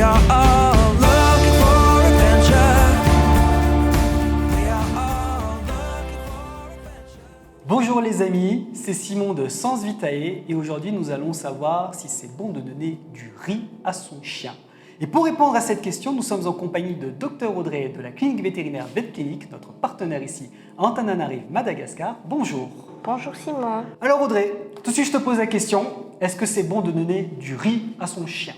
We are all looking for adventure. We are all looking for adventure. Bonjour les amis, c'est Simon de Sens Vitae et aujourd'hui nous allons savoir si c'est bon de donner du riz à son chien. Et pour répondre à cette question, nous sommes en compagnie de Dr Audrey de la clinique vétérinaire VetClinic, notre partenaire ici à Antananarive, Madagascar. Bonjour. Bonjour Simon. Alors Audrey, tout de suite je te pose la question, est-ce que c'est bon de donner du riz à son chien?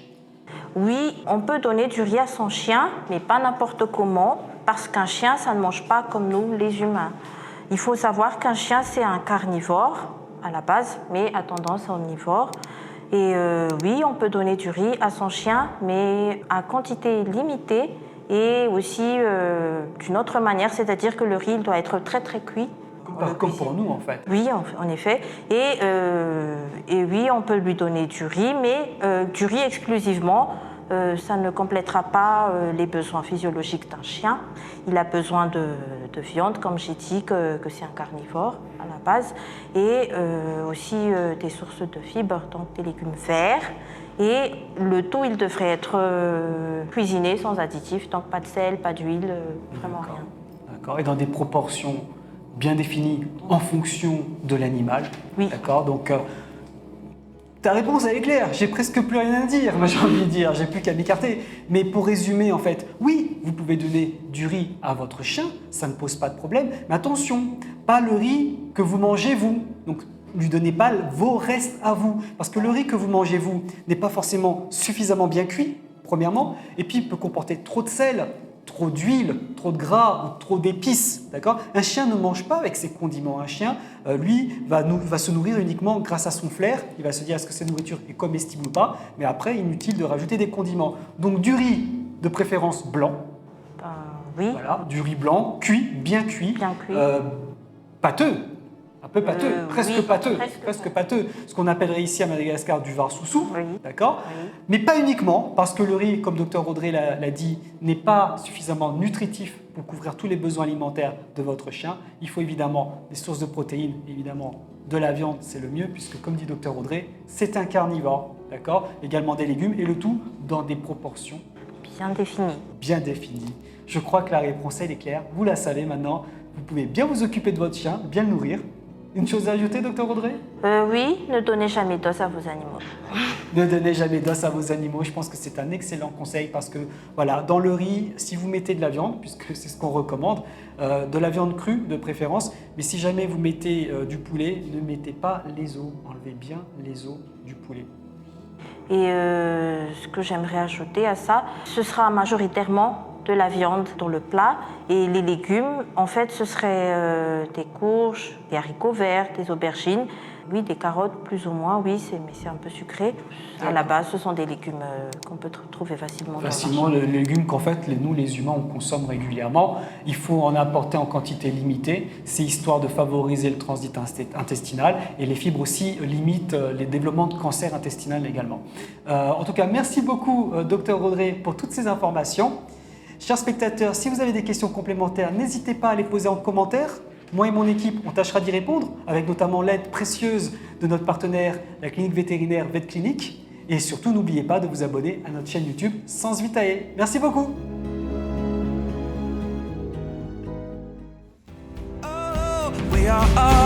Oui, on peut donner du riz à son chien, mais pas n'importe comment, parce qu'un chien, ça ne mange pas comme nous, les humains. Il faut savoir qu'un chien, c'est un carnivore à la base, mais à tendance omnivore. Et oui, on peut donner du riz à son chien, mais à quantité limitée et aussi d'une autre manière, c'est-à-dire que le riz il doit être très très cuit. Comme pour nous en fait. Oui, en effet. Et oui, on peut lui donner du riz, mais du riz exclusivement, ça ne complétera pas les besoins physiologiques d'un chien. Il a besoin de viande, comme j'ai dit, que c'est un carnivore à la base, et aussi des sources de fibres, donc des légumes verts. Et le tout, il devrait être cuisiné sans additifs, donc pas de sel, pas d'huile, vraiment rien. D'accord, et dans des proportions bien définies en fonction de l'animal. Oui. D'accord, donc ta réponse elle est claire, j'ai presque plus rien à dire, moi j'ai envie de dire, j'ai plus qu'à m'écarter. Mais pour résumer en fait, oui, vous pouvez donner du riz à votre chien, ça ne pose pas de problème, mais attention, pas le riz que vous mangez vous. Donc ne lui donnez pas vos restes à vous, parce que le riz que vous mangez vous n'est pas forcément suffisamment bien cuit, premièrement, et puis il peut comporter trop de sel, trop d'huile, trop de gras ou trop d'épices, d'accord? Un chien ne mange pas avec ses condiments. Un chien, lui, va se nourrir uniquement grâce à son flair. Il va se dire est-ce que cette nourriture est comestible ou pas, mais après, inutile de rajouter des condiments. Donc du riz, de préférence blanc. Oui. Voilà, du riz blanc, cuit, bien cuit. Bien cuit. Pâteux. Un peu pâteux, presque oui, pâteux, presque pâteux, ce qu'on appellerait ici à Madagascar du var-soussou, Oui. d'accord? Oui. Mais pas uniquement, parce que le riz, comme Dr Audrey l'a dit, n'est pas suffisamment nutritif pour couvrir tous les besoins alimentaires de votre chien. Il faut évidemment des sources de protéines, évidemment de la viande, c'est le mieux, puisque comme dit Dr Audrey, c'est un carnivore, d'accord? Également des légumes, et le tout dans des proportions Bien défini. bien définies. Je crois que la réponse elle est claire, vous la savez maintenant, vous pouvez bien vous occuper de votre chien, bien le nourrir. Une chose à ajouter, Dr Audrey? Oui, ne donnez jamais d'os à vos animaux. Ne donnez jamais d'os à vos animaux. Je pense que c'est un excellent conseil parce que voilà, dans le riz, si vous mettez de la viande, puisque c'est ce qu'on recommande, de la viande crue de préférence, mais si jamais vous mettez du poulet, ne mettez pas les os. Enlevez bien les os du poulet. Et ce que j'aimerais ajouter à ça, ce sera majoritairement de la viande dans le plat. Et les légumes, en fait, ce serait des courges, des haricots verts, des aubergines, oui, des carottes plus ou moins, oui, mais c'est un peu sucré. À la base, ce sont des légumes qu'on peut trouver facilement. Facilement, les légumes qu'en fait, nous les humains, on consomme régulièrement. Il faut en apporter en quantité limitée. C'est histoire de favoriser le transit intestinal et les fibres aussi limitent les développements de cancer intestinal également. En tout cas, merci beaucoup, Dr Audrey, pour toutes ces informations. Chers spectateurs, si vous avez des questions complémentaires, n'hésitez pas à les poser en commentaire. Moi et mon équipe, on tâchera d'y répondre, avec notamment l'aide précieuse de notre partenaire, la clinique vétérinaire VetClinic. Et surtout, n'oubliez pas de vous abonner à notre chaîne YouTube Sens Vitae. Merci beaucoup. Oh, we are all